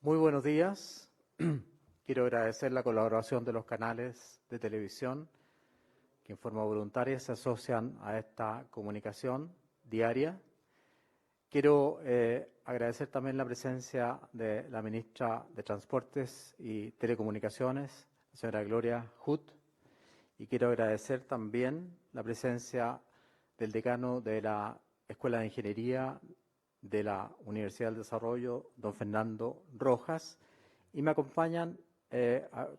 Muy buenos días. Quiero agradecer la colaboración de los canales de televisión que en forma voluntaria se asocian a esta comunicación diaria. Quiero agradecer también la presencia de la ministra de Transportes y Telecomunicaciones, la señora Gloria Huth, y quiero agradecer también la presencia del decano de la Escuela de Ingeniería de la Universidad del Desarrollo, don Fernando Rojas, y me acompañan,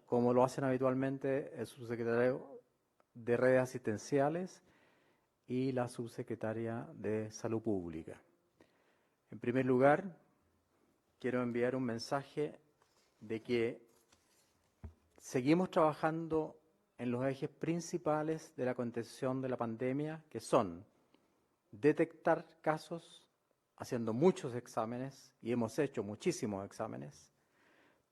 como lo hacen habitualmente, el subsecretario de Redes Asistenciales y la subsecretaria de Salud Pública. En primer lugar, quiero enviar un mensaje de que seguimos trabajando en los ejes principales de la contención de la pandemia, que son detectar casos, haciendo muchos exámenes, y hemos hecho muchísimos exámenes,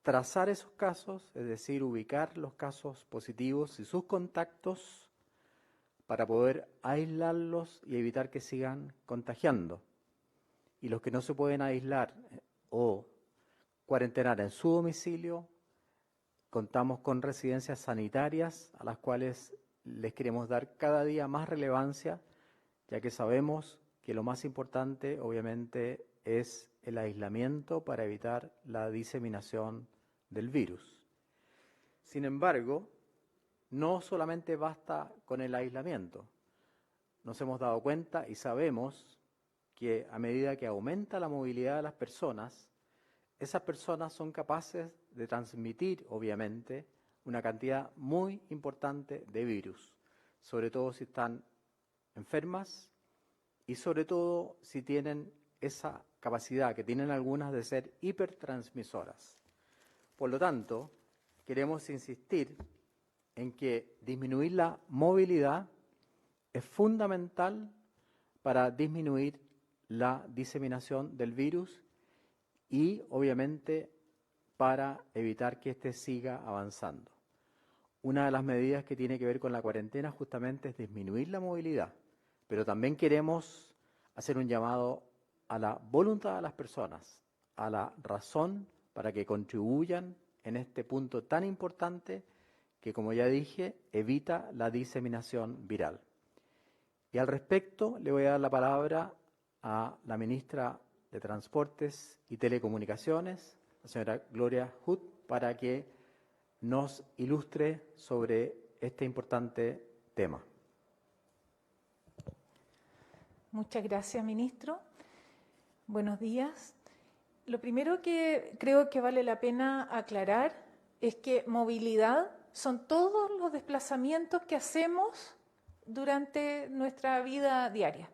trazar esos casos, es decir, ubicar los casos positivos y sus contactos para poder aislarlos y evitar que sigan contagiando. Y los que no se pueden aislar o cuarentenar en su domicilio, contamos con residencias sanitarias a las cuales les queremos dar cada día más relevancia, ya que sabemos que lo más importante, obviamente, es el aislamiento para evitar la diseminación del virus. Sin embargo, no solamente basta con el aislamiento. Nos hemos dado cuenta y sabemos que a medida que aumenta la movilidad de las personas, esas personas son capaces de transmitir, obviamente, una cantidad muy importante de virus, sobre todo si están enfermas y sobre todo si tienen esa capacidad que tienen algunas de ser hipertransmisoras. Por lo tanto, queremos insistir en que disminuir la movilidad es fundamental para disminuir la diseminación del virus y, obviamente, para evitar que éste siga avanzando. Una de las medidas que tiene que ver con la cuarentena justamente es disminuir la movilidad, pero también queremos hacer un llamado a la voluntad de las personas, a la razón para que contribuyan en este punto tan importante que, como ya dije, evita la diseminación viral. Y al respecto le voy a dar la palabra a la ministra de Transportes y Telecomunicaciones, la señora Gloria Huth, para que nos ilustre sobre este importante tema. Muchas gracias, ministro. Buenos días. Lo primero que creo que vale la pena aclarar es que movilidad son todos los desplazamientos que hacemos durante nuestra vida diaria.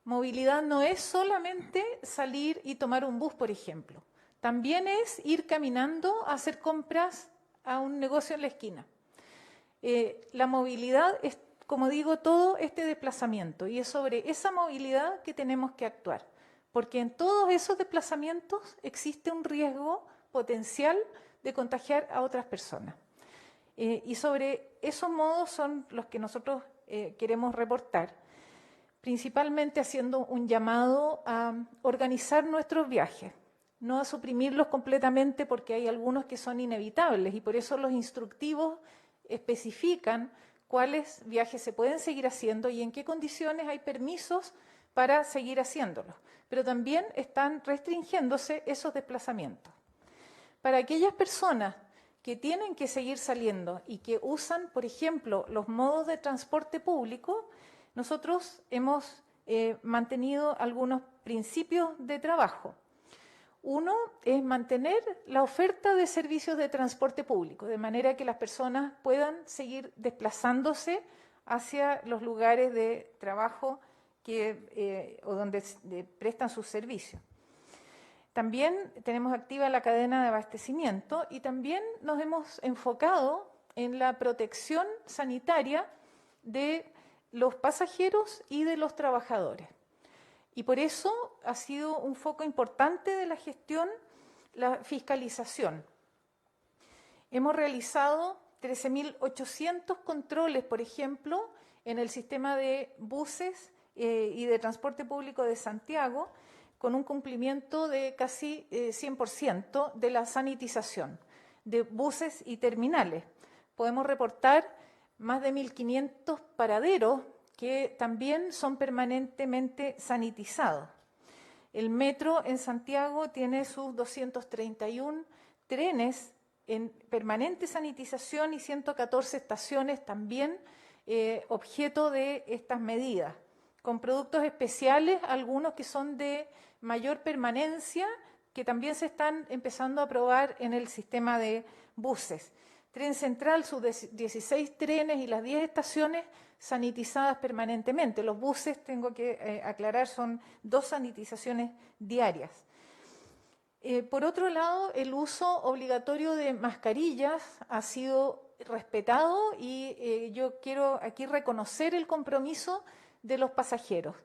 Movilidad no es solamente salir y tomar un bus, por ejemplo. También es ir caminando a hacer compras a un negocio en la esquina. La movilidad es, como digo, todo este desplazamiento, y es sobre esa movilidad que tenemos que actuar, porque en todos esos desplazamientos existe un riesgo potencial de contagiar a otras personas. Y sobre esos modos son los que nosotros queremos reportar, principalmente haciendo un llamado a organizar nuestros viajes, no a suprimirlos completamente porque hay algunos que son inevitables, y por eso los instructivos especifican cuáles viajes se pueden seguir haciendo y en qué condiciones hay permisos para seguir haciéndolos, pero también están restringiéndose esos desplazamientos. Para aquellas personas que tienen que seguir saliendo y que usan, por ejemplo, los modos de transporte público, nosotros hemos mantenido algunos principios de trabajo. Uno es mantener la oferta de servicios de transporte público, de manera que las personas puedan seguir desplazándose hacia los lugares de trabajo o donde prestan sus servicios. También tenemos activa la cadena de abastecimiento y también nos hemos enfocado en la protección sanitaria de los pasajeros y de los trabajadores. Y por eso ha sido un foco importante de la gestión la fiscalización. Hemos realizado 13.800 controles, por ejemplo, en el sistema de buses y de transporte público de Santiago, con un cumplimiento de casi 100% de la sanitización de buses y terminales. Podemos reportar más de 1.500 paraderos que también son permanentemente sanitizados. El metro en Santiago tiene sus 231 trenes en permanente sanitización y 114 estaciones también objeto de estas medidas, con productos especiales, algunos que son de mayor permanencia, que también se están empezando a probar en el sistema de buses. Tren Central, sus 16 trenes y las 10 estaciones sanitizadas permanentemente. Los buses, tengo que aclarar, son 2 sanitizaciones diarias. Por otro lado, el uso obligatorio de mascarillas ha sido respetado y yo quiero aquí reconocer el compromiso de los pasajeros.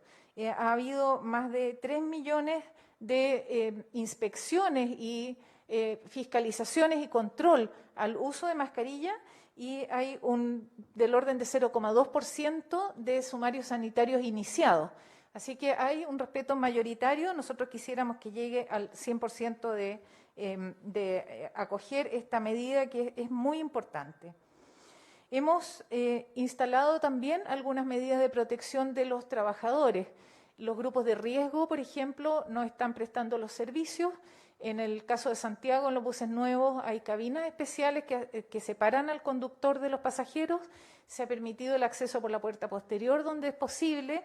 Ha habido más de 3 millones de inspecciones y fiscalizaciones y control al uso de mascarilla y hay del orden de 0,2% de sumarios sanitarios iniciados. Así que hay un respeto mayoritario. Nosotros quisiéramos que llegue al 100% de acoger esta medida que es muy importante. Hemos instalado también algunas medidas de protección de los trabajadores. Los grupos de riesgo, por ejemplo, no están prestando los servicios. En el caso de Santiago, en los buses nuevos, hay cabinas especiales que separan al conductor de los pasajeros. Se ha permitido el acceso por la puerta posterior donde es posible.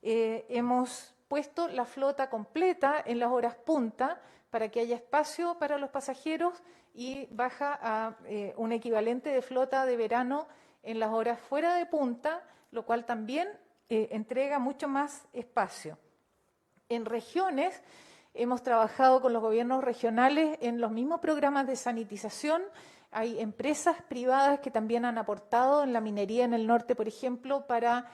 Hemos puesto la flota completa en las horas punta para que haya espacio para los pasajeros y baja a un equivalente de flota de verano en las horas fuera de punta, lo cual también entrega mucho más espacio. En regiones hemos trabajado con los gobiernos regionales en los mismos programas de sanitización. Hay empresas privadas que también han aportado en la minería en el norte, por ejemplo, para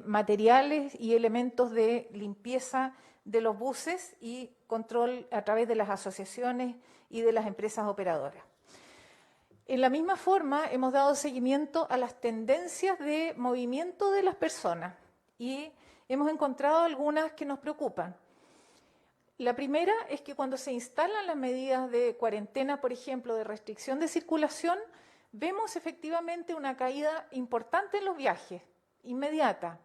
materiales y elementos de limpieza de los buses y control a través de las asociaciones y de las empresas operadoras. En la misma forma, hemos dado seguimiento a las tendencias de movimiento de las personas y hemos encontrado algunas que nos preocupan. La primera es que cuando se instalan las medidas de cuarentena, por ejemplo, de restricción de circulación, vemos efectivamente una caída importante en los viajes, inmediata.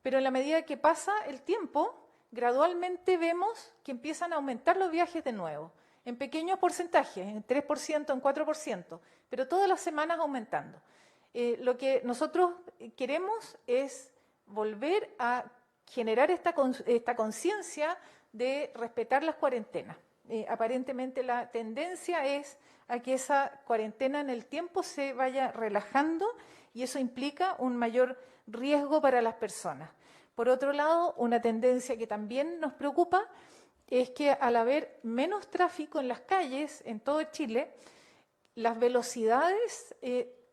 Pero en la medida que pasa el tiempo, gradualmente vemos que empiezan a aumentar los viajes de nuevo, en pequeños porcentajes, en 3%, en 4%, pero todas las semanas aumentando. Lo que nosotros queremos es volver a generar esta conciencia de respetar las cuarentenas. Aparentemente la tendencia es a que esa cuarentena en el tiempo se vaya relajando y eso implica un mayor riesgo para las personas. Por otro lado, una tendencia que también nos preocupa es que al haber menos tráfico en las calles en todo Chile, las velocidades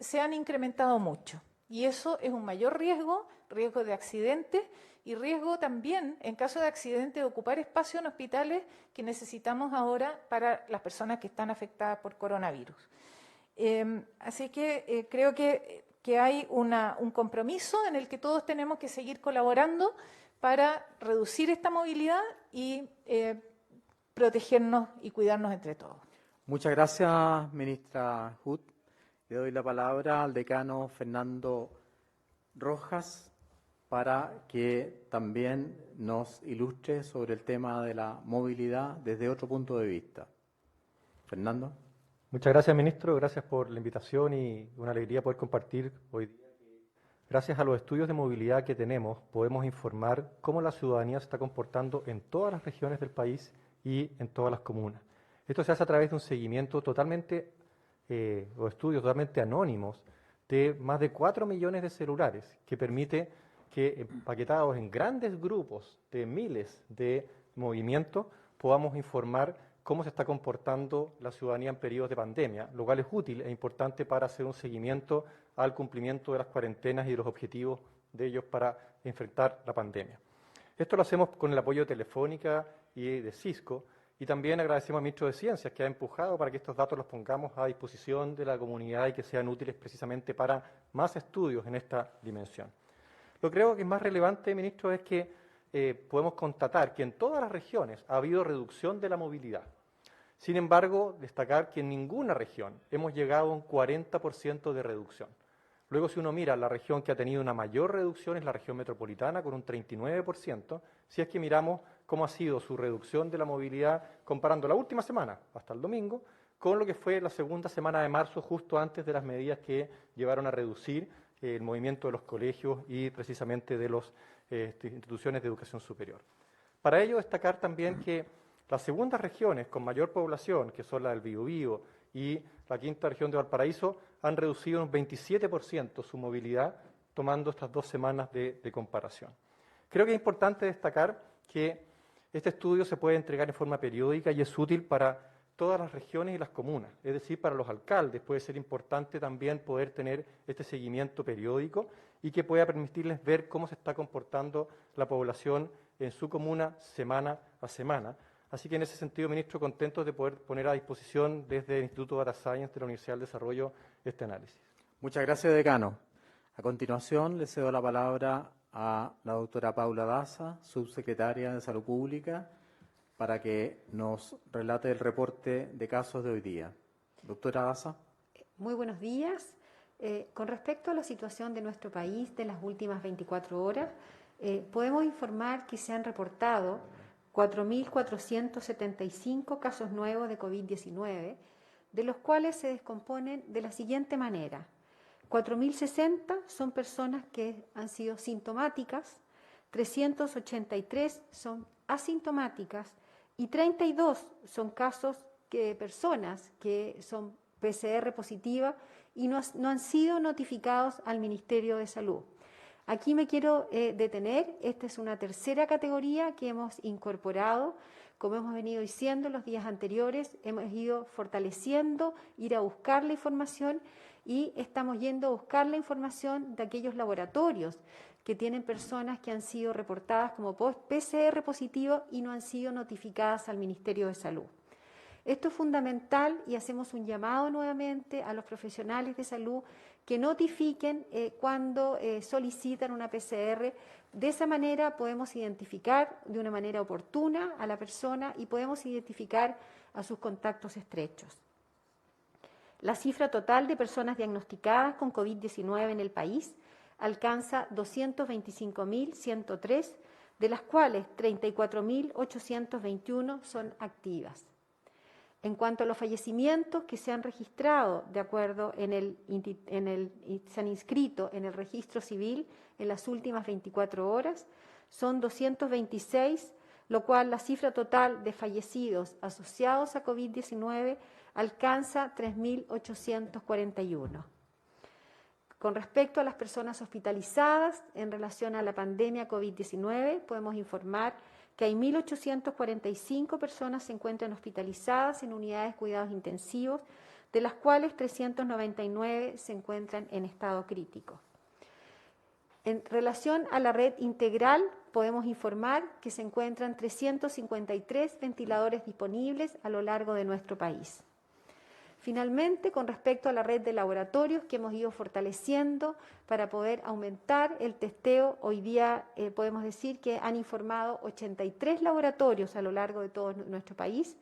se han incrementado mucho y eso es un mayor riesgo de accidentes y riesgo también, en caso de accidente, de ocupar espacio en hospitales que necesitamos ahora para las personas que están afectadas por coronavirus. Así que creo que hay un compromiso en el que todos tenemos que seguir colaborando para reducir esta movilidad y protegernos y cuidarnos entre todos. Muchas gracias, ministra Hood. Le doy la palabra al decano Fernando Rojas para que también nos ilustre sobre el tema de la movilidad desde otro punto de vista. Fernando. Muchas gracias, ministro. Gracias por la invitación y una alegría poder compartir hoy día. Gracias a los estudios de movilidad que tenemos, podemos informar cómo la ciudadanía se está comportando en todas las regiones del país y en todas las comunas. Esto se hace a través de un seguimiento totalmente, o estudios totalmente anónimos, de más de 4 millones de celulares, que permite que, empaquetados en grandes grupos de miles de movimientos, podamos informar cómo se está comportando la ciudadanía en periodos de pandemia, lo cual es útil e importante para hacer un seguimiento al cumplimiento de las cuarentenas y de los objetivos de ellos para enfrentar la pandemia. Esto lo hacemos con el apoyo de Telefónica y de Cisco, y también agradecemos al ministro de Ciencias que ha empujado para que estos datos los pongamos a disposición de la comunidad y que sean útiles precisamente para más estudios en esta dimensión. Lo que creo que es más relevante, ministro, es que podemos constatar que en todas las regiones ha habido reducción de la movilidad. Sin embargo, destacar que en ninguna región hemos llegado a un 40% de reducción. Luego, si uno mira la región que ha tenido una mayor reducción es la región metropolitana, con un 39%, si es que miramos cómo ha sido su reducción de la movilidad comparando la última semana, hasta el domingo, con lo que fue la segunda semana de marzo, justo antes de las medidas que llevaron a reducir el movimiento de los colegios y precisamente de las instituciones de educación superior. Para ello, destacar también que las segundas regiones con mayor población, que son la del Biobío y la quinta región de Valparaíso, han reducido un 27% su movilidad, tomando estas 2 semanas de comparación. Creo que es importante destacar que este estudio se puede entregar en forma periódica y es útil para todas las regiones y las comunas, es decir, para los alcaldes puede ser importante también poder tener este seguimiento periódico y que pueda permitirles ver cómo se está comportando la población en su comuna semana a semana. Así que en ese sentido, ministro, contentos de poder poner a disposición desde el Instituto Data Science de la Universidad del Desarrollo este análisis. Muchas gracias, decano. A continuación, le cedo la palabra a la doctora Paula Daza, subsecretaria de Salud Pública, para que nos relate el reporte de casos de hoy día. Doctora Daza. Muy buenos días. Con respecto a la situación de nuestro país de las últimas 24 horas, podemos informar que se han reportado 4.475 casos nuevos de COVID-19, de los cuales se descomponen de la siguiente manera. 4.060 son personas que han sido sintomáticas, 383 son asintomáticas y 32 son casos de personas que son PCR positivas y no han sido notificados al Ministerio de Salud. Aquí me quiero detener, esta es una tercera categoría que hemos incorporado, como hemos venido diciendo en los días anteriores, hemos ido fortaleciendo, ir a buscar la información y estamos yendo a buscar la información de aquellos laboratorios que tienen personas que han sido reportadas como PCR positivo y no han sido notificadas al Ministerio de Salud. Esto es fundamental y hacemos un llamado nuevamente a los profesionales de salud que notifiquen cuando solicitan una PCR. De esa manera podemos identificar de una manera oportuna a la persona y podemos identificar a sus contactos estrechos. La cifra total de personas diagnosticadas con COVID-19 en el país alcanza 225.103, de las cuales 34.821 son activas. En cuanto a los fallecimientos que se han registrado, de acuerdo se han inscrito en el registro civil en las últimas 24 horas, son 226, lo cual la cifra total de fallecidos asociados a COVID-19 alcanza 3.841. Con respecto a las personas hospitalizadas en relación a la pandemia COVID-19, podemos informar que hay 1.845 personas se encuentran hospitalizadas en unidades de cuidados intensivos, de las cuales 399 se encuentran en estado crítico. En relación a la red integral, podemos informar que se encuentran 353 ventiladores disponibles a lo largo de nuestro país. Finalmente, con respecto a la red de laboratorios que hemos ido fortaleciendo para poder aumentar el testeo, hoy día podemos decir que han informado 83 laboratorios a lo largo de todo nuestro país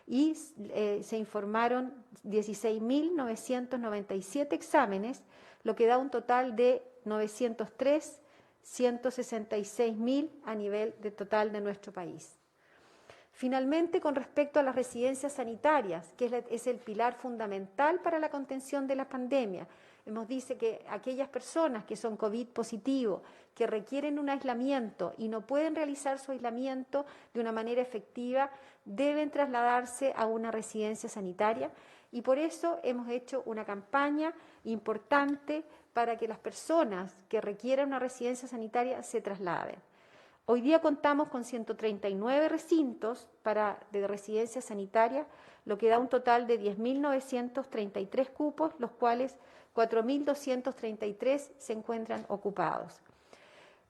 y se informaron 16.997 exámenes, lo que da un total de 903, 166.000 a nivel de total de nuestro país. Finalmente, con respecto a las residencias sanitarias, que es el pilar fundamental para la contención de la pandemia, hemos dicho que aquellas personas que son COVID positivo, que requieren un aislamiento y no pueden realizar su aislamiento de una manera efectiva, deben trasladarse a una residencia sanitaria y por eso hemos hecho una campaña importante para que las personas que requieran una residencia sanitaria se trasladen. Hoy día contamos con 139 recintos de residencia sanitaria, lo que da un total de 10.933 cupos, los cuales 4.233 se encuentran ocupados.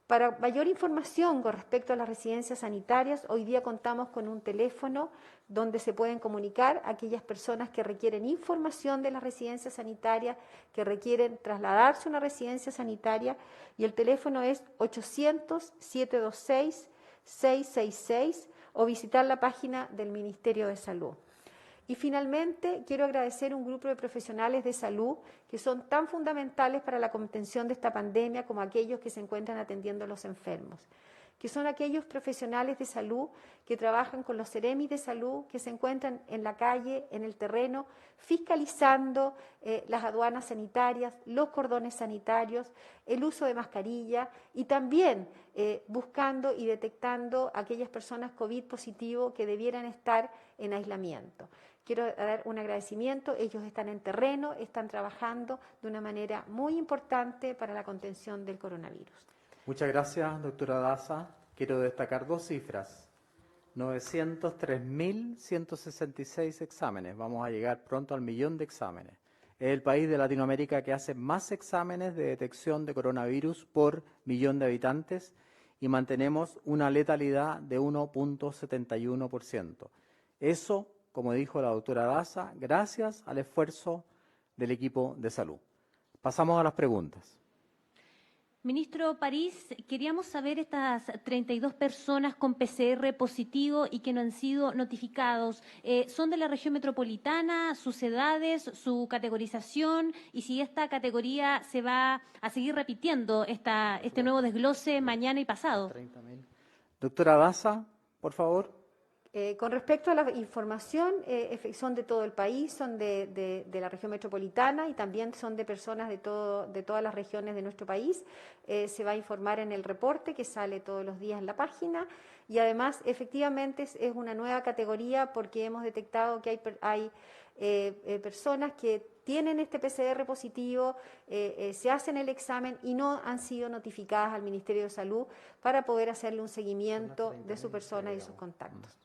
Para mayor información con respecto a las residencias sanitarias, hoy día contamos con un teléfono donde se pueden comunicar aquellas personas que requieren información de las residencias sanitarias, que requieren trasladarse a una residencia sanitaria, y el teléfono es 800-726 666 o visitar la página del Ministerio de Salud. Y finalmente, quiero agradecer a un grupo de profesionales de salud que son tan fundamentales para la contención de esta pandemia como aquellos que se encuentran atendiendo a los enfermos, que son aquellos profesionales de salud que trabajan con los Seremis de salud, que se encuentran en la calle, en el terreno, fiscalizando las aduanas sanitarias, los cordones sanitarios, el uso de mascarilla y también buscando y detectando a aquellas personas COVID positivo que debieran estar en aislamiento. Quiero dar un agradecimiento, ellos están en terreno, están trabajando de una manera muy importante para la contención del coronavirus. Muchas gracias, doctora Daza. Quiero destacar dos cifras. 903.166 exámenes. Vamos a llegar pronto al 1.000.000 de exámenes. Es el país de Latinoamérica que hace más exámenes de detección de coronavirus por millón de habitantes y mantenemos una letalidad de 1.71%. Eso, como dijo la doctora Daza, gracias al esfuerzo del equipo de salud. Pasamos a las preguntas. Ministro París, queríamos saber estas 32 personas con PCR positivo y que no han sido notificados. ¿Son de la región metropolitana, sus edades, su categorización y si esta categoría se va a seguir repitiendo este nuevo desglose mañana y pasado? 30.000. Doctora Daza, por favor. Con respecto a la información, son de todo el país, son de la región metropolitana y también son de personas de todas las regiones de nuestro país. Se va a informar en el reporte que sale todos los días en la página y además efectivamente es una nueva categoría porque hemos detectado que hay personas que tienen este PCR positivo, se hacen el examen y no han sido notificadas al Ministerio de Salud para poder hacerle un seguimiento de su persona y sus contactos.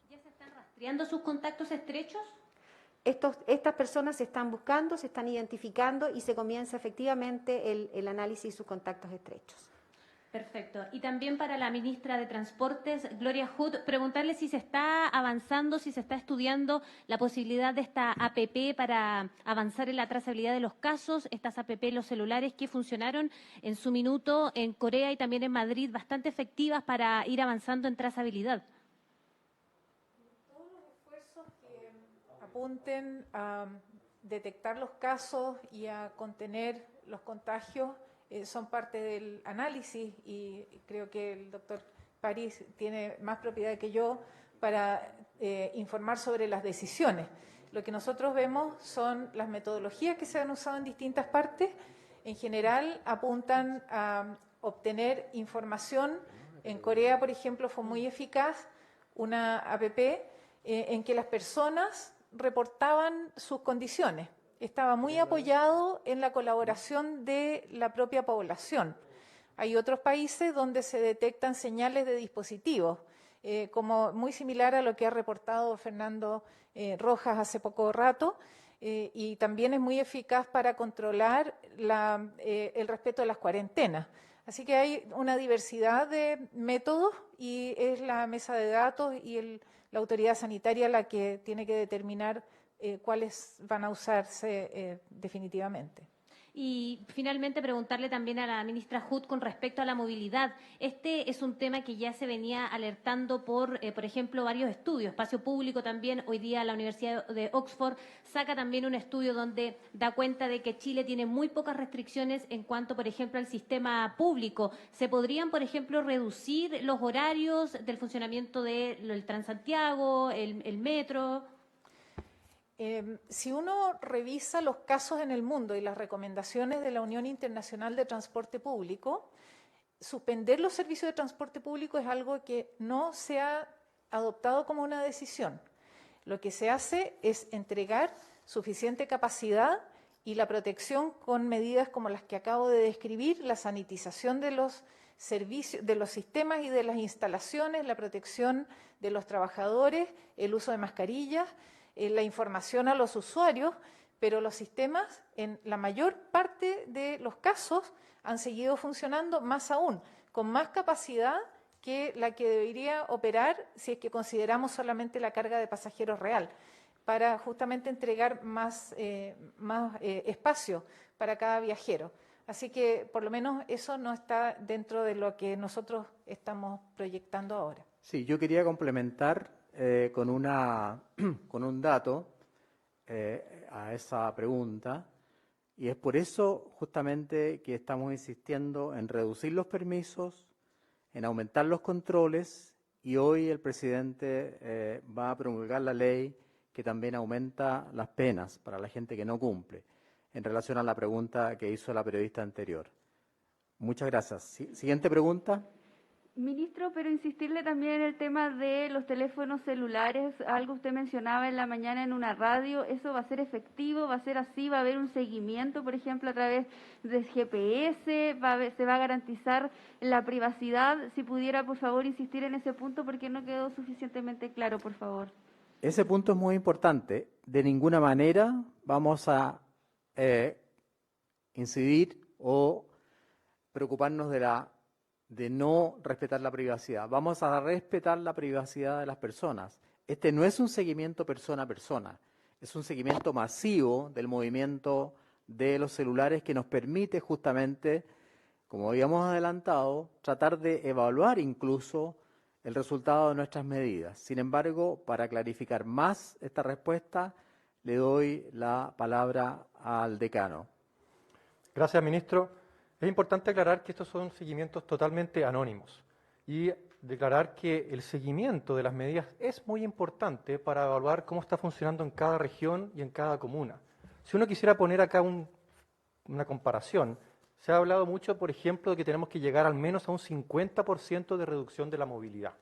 ¿Rastreando sus contactos estrechos? Estas personas se están buscando, se están identificando y se comienza efectivamente el análisis de sus contactos estrechos. Perfecto. Y también para la ministra de Transportes, Gloria Hood, preguntarle si se está avanzando, si se está estudiando la posibilidad de esta APP para avanzar en la trazabilidad de los casos, estas APP, los celulares que funcionaron en su minuto en Corea y también en Madrid, bastante efectivas para ir avanzando en trazabilidad. Apunten a detectar los casos y a contener los contagios son parte del análisis y creo que el doctor París tiene más propiedad que yo para informar sobre las decisiones. Lo que nosotros vemos son las metodologías que se han usado en distintas partes. En general apuntan a obtener información. En Corea, por ejemplo, fue muy eficaz una APP en que las personas reportaban sus condiciones. Estaba muy apoyado en la colaboración de la propia población. Hay otros países donde se detectan señales de dispositivos, como muy similar a lo que ha reportado Fernando Rojas hace poco rato, y también es muy eficaz para controlar el respeto de las cuarentenas. Así que hay una diversidad de métodos y es la mesa de datos y la autoridad sanitaria la que tiene que determinar cuáles van a usarse definitivamente. Y finalmente preguntarle también a la ministra Hood con respecto a la movilidad. Este es un tema que ya se venía alertando por ejemplo, varios estudios. Espacio Público también, hoy día la Universidad de Oxford saca también un estudio donde da cuenta de que Chile tiene muy pocas restricciones en cuanto, por ejemplo, al sistema público. ¿Se podrían, por ejemplo, reducir los horarios del funcionamiento del Transantiago, el metro? Si uno revisa los casos en el mundo y las recomendaciones de la Unión Internacional de Transporte Público, suspender los servicios de transporte público es algo que no se ha adoptado como una decisión. Lo que se hace es entregar suficiente capacidad y la protección con medidas como las que acabo de describir, la sanitización de los servicios, de los sistemas y de las instalaciones, la protección de los trabajadores, el uso de mascarillas, la información a los usuarios, pero los sistemas en la mayor parte de los casos han seguido funcionando, más aún, con más capacidad que la que debería operar si es que consideramos solamente la carga de pasajeros real, para justamente entregar más espacio para cada viajero. Así que por lo menos eso no está dentro de lo que nosotros estamos proyectando ahora. Sí, yo quería complementar con un dato a esa pregunta, y es por eso justamente que estamos insistiendo en reducir los permisos, en aumentar los controles, y hoy el presidente va a promulgar la ley que también aumenta las penas para la gente que no cumple, en relación a la pregunta que hizo la periodista anterior. Muchas gracias. Siguiente pregunta. Ministro, pero insistirle también en el tema de los teléfonos celulares, algo usted mencionaba en la mañana en una radio, ¿eso va a ser efectivo? ¿Va a ser así? ¿Va a haber un seguimiento, por ejemplo, a través de GPS? ¿Se va a garantizar la privacidad? Si pudiera, por favor, insistir en ese punto porque no quedó suficientemente claro, por favor. Ese punto es muy importante. De ninguna manera vamos a incidir o preocuparnos de no respetar la privacidad. Vamos a respetar la privacidad de las personas. Este no es un seguimiento persona a persona, es un seguimiento masivo del movimiento de los celulares que nos permite justamente, como habíamos adelantado, tratar de evaluar incluso el resultado de nuestras medidas. Sin embargo, para clarificar más esta respuesta, le doy la palabra al decano. Gracias, ministro. Es importante aclarar que estos son seguimientos totalmente anónimos y declarar que el seguimiento de las medidas es muy importante para evaluar cómo está funcionando en cada región y en cada comuna. Si uno quisiera poner acá una comparación, se ha hablado mucho, por ejemplo, de que tenemos que llegar al menos a un 50% de reducción de la movilidad.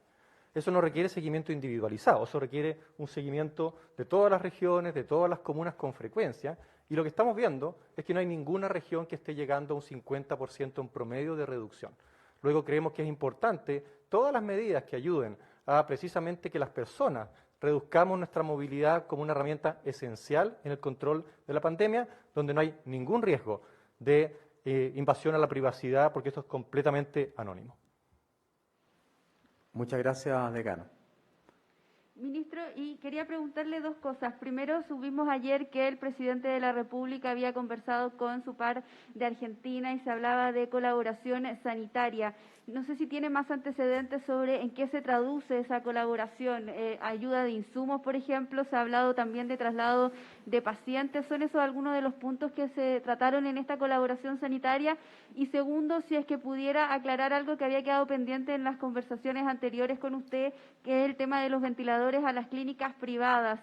Eso no requiere seguimiento individualizado, eso requiere un seguimiento de todas las regiones, de todas las comunas con frecuencia, y lo que estamos viendo es que no hay ninguna región que esté llegando a un 50% en promedio de reducción. Luego creemos que es importante todas las medidas que ayuden a precisamente que las personas reduzcamos nuestra movilidad como una herramienta esencial en el control de la pandemia, donde no hay ningún riesgo de invasión a la privacidad, porque esto es completamente anónimo. Muchas gracias, decano. Ministro, y quería preguntarle dos cosas. Primero, supimos ayer que el presidente de la República había conversado con su par de Argentina y se hablaba de colaboración sanitaria. No sé si tiene más antecedentes sobre en qué se traduce esa colaboración. Ayuda de insumos, por ejemplo, se ha hablado también de traslado de pacientes. ¿Son esos algunos de los puntos que se trataron en esta colaboración sanitaria? Y segundo, si es que pudiera aclarar algo que había quedado pendiente en las conversaciones anteriores con usted, que es el tema de los ventiladores a las clínicas privadas.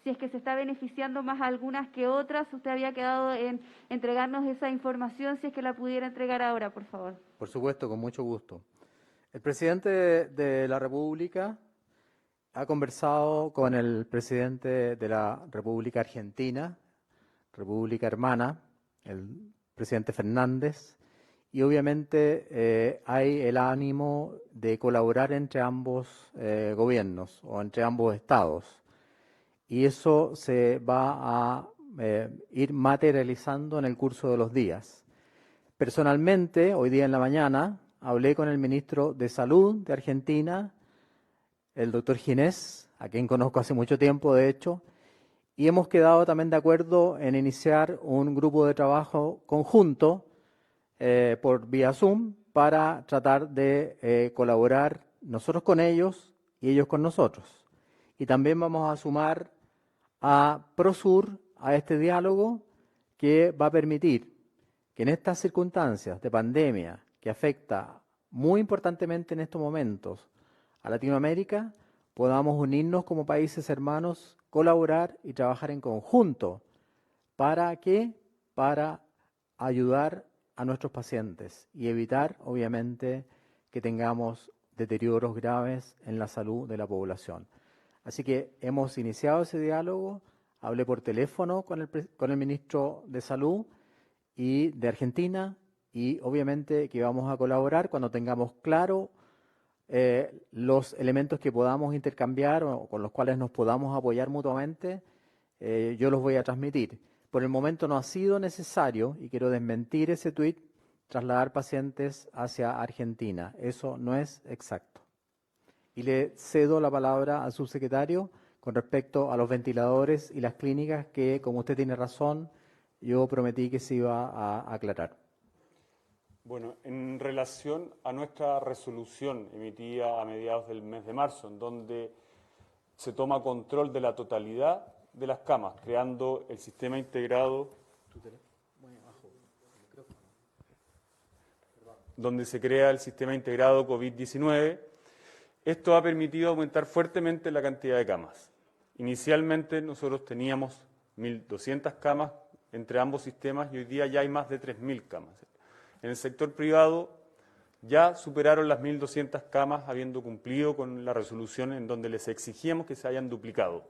Si es que se está beneficiando más algunas que otras, usted había quedado en entregarnos esa información, si es que la pudiera entregar ahora, por favor. Por supuesto, con mucho gusto. El presidente de la República ha conversado con el presidente de la República Argentina, República Hermana, el presidente Fernández, y obviamente hay el ánimo de colaborar entre ambos gobiernos o entre ambos estados. Y eso se va a ir materializando en el curso de los días. Personalmente, hoy día en la mañana, hablé con el ministro de Salud de Argentina, el doctor Ginés, a quien conozco hace mucho tiempo, de hecho, y hemos quedado también de acuerdo en iniciar un grupo de trabajo conjunto por vía Zoom para tratar de colaborar nosotros con ellos y ellos con nosotros. Y también vamos a sumar a Prosur a este diálogo que va a permitir que en estas circunstancias de pandemia que afecta muy importantemente en estos momentos a Latinoamérica, podamos unirnos como países hermanos, colaborar y trabajar en conjunto. ¿Para qué? Para ayudar a nuestros pacientes y evitar, obviamente, que tengamos deterioros graves en la salud de la población. Así que hemos iniciado ese diálogo, hablé por teléfono con el ministro de Salud y de Argentina, y obviamente que vamos a colaborar cuando tengamos claro los elementos que podamos intercambiar o con los cuales nos podamos apoyar mutuamente, yo los voy a transmitir. Por el momento no ha sido necesario, y quiero desmentir ese tuit, trasladar pacientes hacia Argentina. Eso no es exacto. Y le cedo la palabra al subsecretario con respecto a los ventiladores y las clínicas que, como usted tiene razón, yo prometí que se iba a aclarar. Bueno, en relación a nuestra resolución emitida a mediados del mes de marzo, en donde se toma control de la totalidad de las camas, creando el sistema integrado, donde se crea el sistema integrado COVID-19, esto ha permitido aumentar fuertemente la cantidad de camas. Inicialmente nosotros teníamos 1.200 camas entre ambos sistemas y hoy día ya hay más de 3.000 camas. En el sector privado ya superaron las 1.200 camas, habiendo cumplido con la resolución en donde les exigíamos que se hayan duplicado.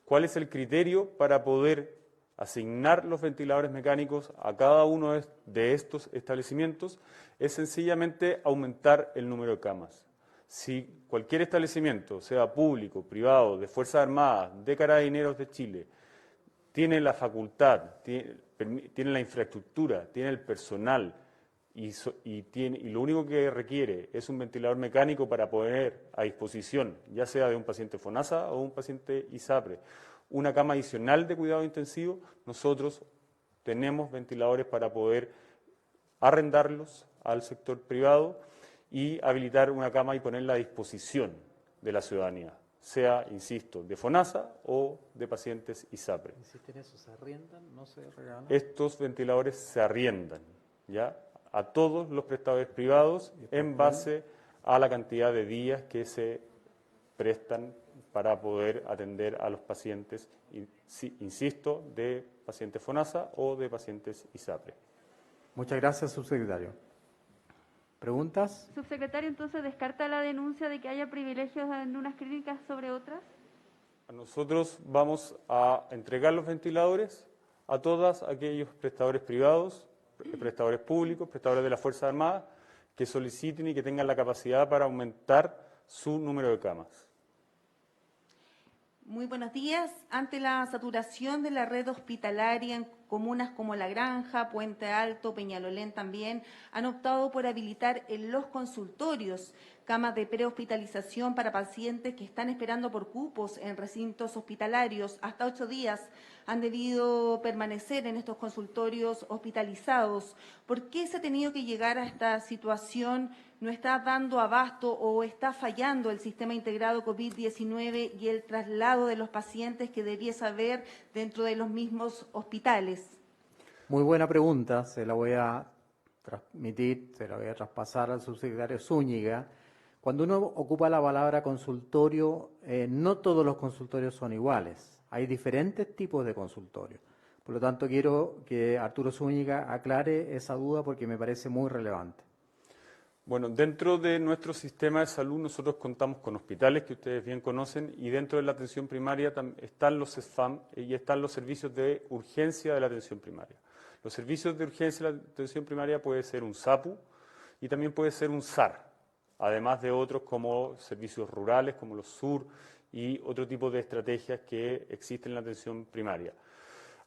¿Cuál es el criterio para poder asignar los ventiladores mecánicos a cada uno de estos establecimientos? Es sencillamente aumentar el número de camas. Si cualquier establecimiento, sea público, privado, de Fuerzas Armadas, de Carabineros de Chile, tiene la facultad, tiene la infraestructura, tiene el personal y lo único que requiere es un ventilador mecánico para poner a disposición, ya sea de un paciente FONASA o un paciente ISAPRE, una cama adicional de cuidado intensivo, nosotros tenemos ventiladores para poder arrendarlos al sector privado y habilitar una cama y ponerla a disposición de la ciudadanía, sea, insisto, de FONASA o de pacientes ISAPRE. ¿Insisten eso? ¿Se arriendan? ¿No se regalan? Estos ventiladores se arriendan, ¿ya?, a todos los prestadores privados en base a la cantidad de días que se prestan para poder atender a los pacientes, insisto, de pacientes FONASA o de pacientes ISAPRE. Muchas gracias, subsecretario. ¿Preguntas? Subsecretario, entonces, ¿descarta la denuncia de que haya privilegios en unas clínicas sobre otras? Nosotros vamos a entregar los ventiladores a todos aquellos prestadores privados, prestadores públicos, prestadores de las Fuerzas Armadas, que soliciten y que tengan la capacidad para aumentar su número de camas. Muy buenos días. Ante la saturación de la red hospitalaria en comunas como La Granja, Puente Alto, Peñalolén también, han optado por habilitar en los consultorios camas de prehospitalización para pacientes que están esperando por cupos en recintos hospitalarios. Hasta 8 días han debido permanecer en estos consultorios hospitalizados. ¿Por qué se ha tenido que llegar a esta situación? ¿No está dando abasto o está fallando el sistema integrado COVID-19 y el traslado de los pacientes que debiese haber dentro de los mismos hospitales? Muy buena pregunta, se la voy a transmitir, se la voy a traspasar al subsecretario Zúñiga. Cuando uno ocupa la palabra consultorio, no todos los consultorios son iguales, hay diferentes tipos de consultorios. Por lo tanto, quiero que Arturo Zúñiga aclare esa duda porque me parece muy relevante. Bueno, dentro de nuestro sistema de salud nosotros contamos con hospitales que ustedes bien conocen y dentro de la atención primaria están los SESFAM y están los servicios de urgencia de la atención primaria. Los servicios de urgencia de la atención primaria puede ser un SAPU y también puede ser un SAR, además de otros como servicios rurales, como los SUR y otro tipo de estrategias que existen en la atención primaria.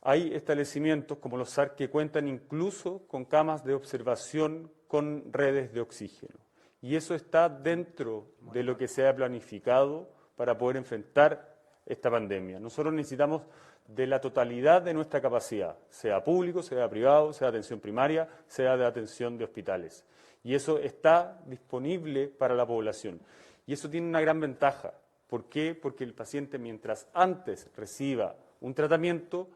Hay establecimientos como los SAR que cuentan incluso con camas de observación con redes de oxígeno. Y eso está dentro de lo que se ha planificado para poder enfrentar esta pandemia. Nosotros necesitamos de la totalidad de nuestra capacidad, sea público, sea privado, sea atención primaria, sea de atención de hospitales. Y eso está disponible para la población. Y eso tiene una gran ventaja. ¿Por qué? Porque el paciente, mientras antes reciba un tratamiento,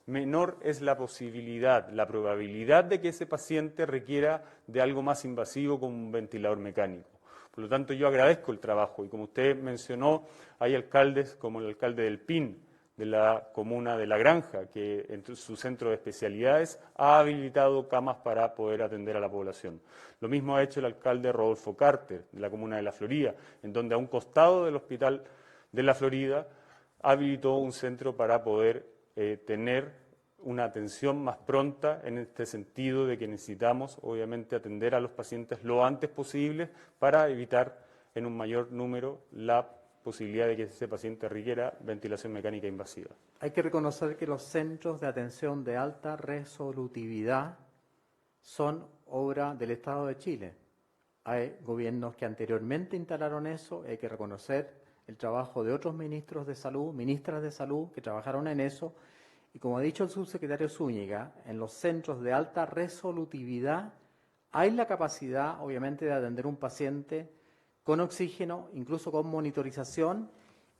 menor es la posibilidad, la probabilidad de que ese paciente requiera de algo más invasivo como un ventilador mecánico. Por lo tanto, yo agradezco el trabajo y como usted mencionó, hay alcaldes como el alcalde del PIN, de la comuna de La Granja, que en su centro de especialidades ha habilitado camas para poder atender a la población. Lo mismo ha hecho el alcalde Rodolfo Carter, de la comuna de La Florida, en donde a un costado del hospital de La Florida habilitó un centro para poder tener una atención más pronta en este sentido de que necesitamos, obviamente, atender a los pacientes lo antes posible para evitar en un mayor número la posibilidad de que ese paciente requiera ventilación mecánica invasiva. Hay que reconocer que los centros de atención de alta resolutividad son obra del Estado de Chile. Hay gobiernos que anteriormente instalaron eso, hay que reconocer el trabajo de otros ministros de salud, ministras de salud que trabajaron en eso, y como ha dicho el subsecretario Zúñiga, en los centros de alta resolutividad hay la capacidad, obviamente, de atender un paciente con oxígeno, incluso con monitorización,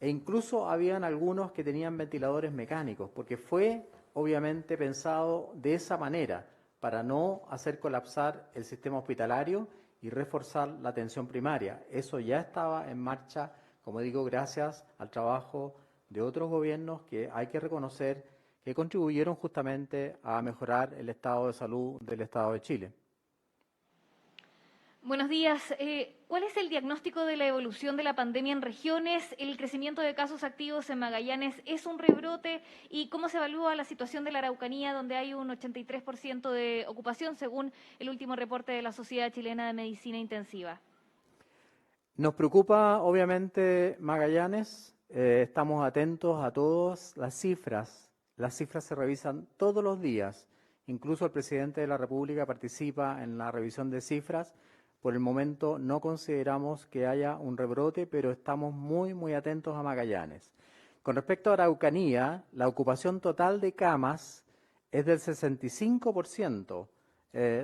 e incluso habían algunos que tenían ventiladores mecánicos, porque fue, obviamente, pensado de esa manera, para no hacer colapsar el sistema hospitalario y reforzar la atención primaria. Eso ya estaba en marcha, como digo, gracias al trabajo de otros gobiernos que hay que reconocer que contribuyeron justamente a mejorar el estado de salud del Estado de Chile. Buenos días. ¿Cuál es el diagnóstico de la evolución de la pandemia en regiones? ¿El crecimiento de casos activos en Magallanes es un rebrote? ¿Y cómo se evalúa la situación de la Araucanía, donde hay un 83% de ocupación, según el último reporte de la Sociedad Chilena de Medicina Intensiva? Nos preocupa, obviamente, Magallanes. Estamos atentos a todas las cifras. Las cifras se revisan todos los días. Incluso el presidente de la República participa en la revisión de cifras. Por el momento no consideramos que haya un rebrote, pero estamos muy atentos a Magallanes. Con respecto a Araucanía, la ocupación total de camas es del 65%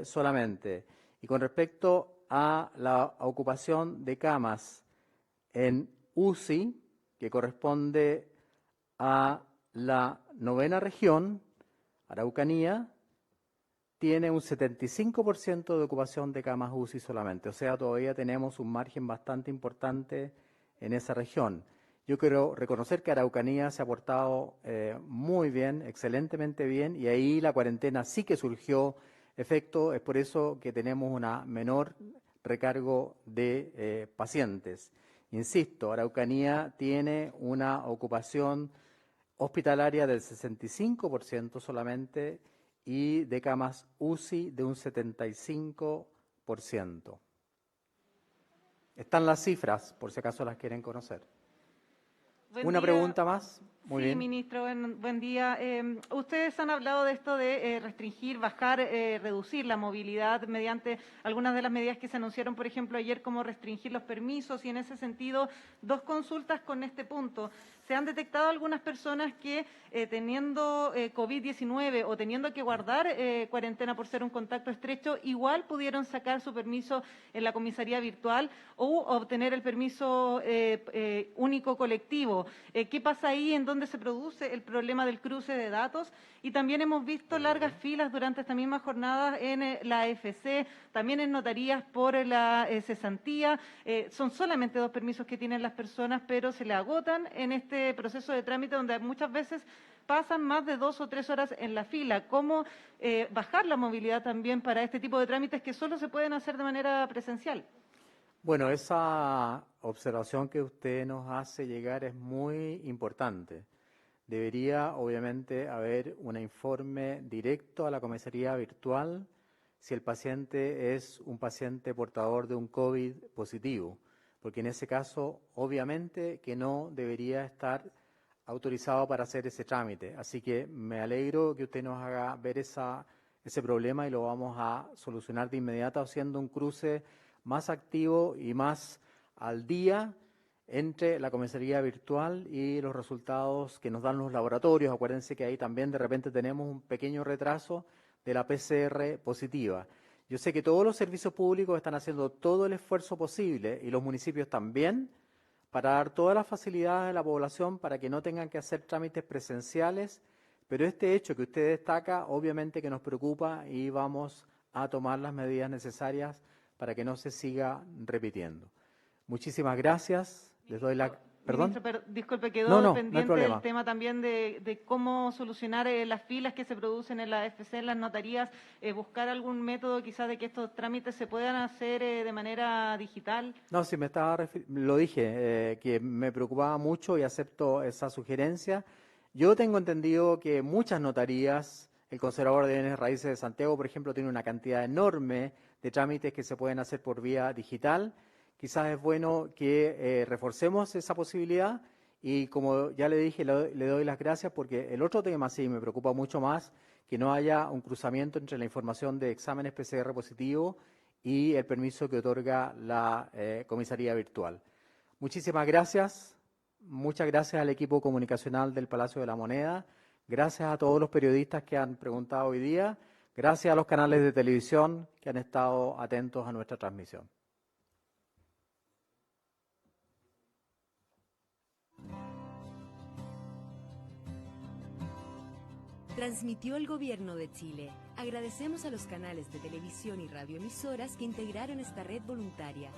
solamente. Y con respecto a la ocupación de camas en UCI, que corresponde a la 9ª región, Araucanía, tiene un 75% de ocupación de camas UCI solamente, o sea, todavía tenemos un margen bastante importante en esa región. Yo quiero reconocer que Araucanía se ha portado muy bien, excelentemente bien, y ahí la cuarentena sí que surgió efecto, es por eso que tenemos una menor recargo de pacientes. Insisto, Araucanía tiene una ocupación hospitalaria del 65% solamente, y de camas UCI de un 75%. Están las cifras, por si acaso las quieren conocer. Una pregunta más. Muy bien. Sí, ministro, buen día. Ustedes han hablado de esto de restringir, bajar, reducir la movilidad mediante algunas de las medidas que se anunciaron, por ejemplo, ayer, como restringir los permisos, y en ese sentido, dos consultas con este punto. Se han detectado algunas personas que teniendo COVID-19 o teniendo que guardar cuarentena por ser un contacto estrecho, igual pudieron sacar su permiso en la comisaría virtual o obtener el permiso único colectivo. ¿Qué pasa ahí? ¿En dónde se produce el problema del cruce de datos? Y también hemos visto largas filas durante esta misma jornada en la AFC, también en notarías por la cesantía. Son solamente 2 permisos que tienen las personas, pero se le agotan en este proceso de trámite donde muchas veces pasan más de 2 o 3 horas en la fila. ¿Cómo bajar la movilidad también para este tipo de trámites que solo se pueden hacer de manera presencial? Bueno, esa observación que usted nos hace llegar es muy importante. Debería, obviamente, haber un informe directo a la comisaría virtual si el paciente es un paciente portador de un COVID positivo, porque en ese caso, obviamente, que no debería estar autorizado para hacer ese trámite. Así que me alegro que usted nos haga ver ese problema y lo vamos a solucionar de inmediato haciendo un cruce más activo y más al día entre la comisaría virtual y los resultados que nos dan los laboratorios. Acuérdense que ahí también de repente tenemos un pequeño retraso de la PCR positiva. Yo sé que todos los servicios públicos están haciendo todo el esfuerzo posible, y los municipios también, para dar todas las facilidades a la población para que no tengan que hacer trámites presenciales, pero este hecho que usted destaca obviamente que nos preocupa y vamos a tomar las medidas necesarias para que no se siga repitiendo. Muchísimas gracias. Les doy la... ¿Perdón? Ministro, disculpe, quedó pendiente hay del tema también de cómo solucionar las filas que se producen en la AFC, en las notarías, buscar algún método quizás de que estos trámites se puedan hacer de manera digital. No, sí, lo dije, que me preocupaba mucho y acepto esa sugerencia. Yo tengo entendido que muchas notarías, el Conservador de Bienes Raíces de Santiago, por ejemplo, tiene una cantidad enorme de trámites que se pueden hacer por vía digital. Quizás es bueno que reforcemos esa posibilidad y, como ya le dije, le doy las gracias, porque el otro tema sí me preocupa mucho más, que no haya un cruzamiento entre la información de exámenes PCR positivo y el permiso que otorga la comisaría virtual. Muchísimas gracias. Muchas gracias al equipo comunicacional del Palacio de la Moneda. Gracias a todos los periodistas que han preguntado hoy día. Gracias a los canales de televisión que han estado atentos a nuestra transmisión. Transmitió el Gobierno de Chile. Agradecemos a los canales de televisión y radioemisoras que integraron esta red voluntaria.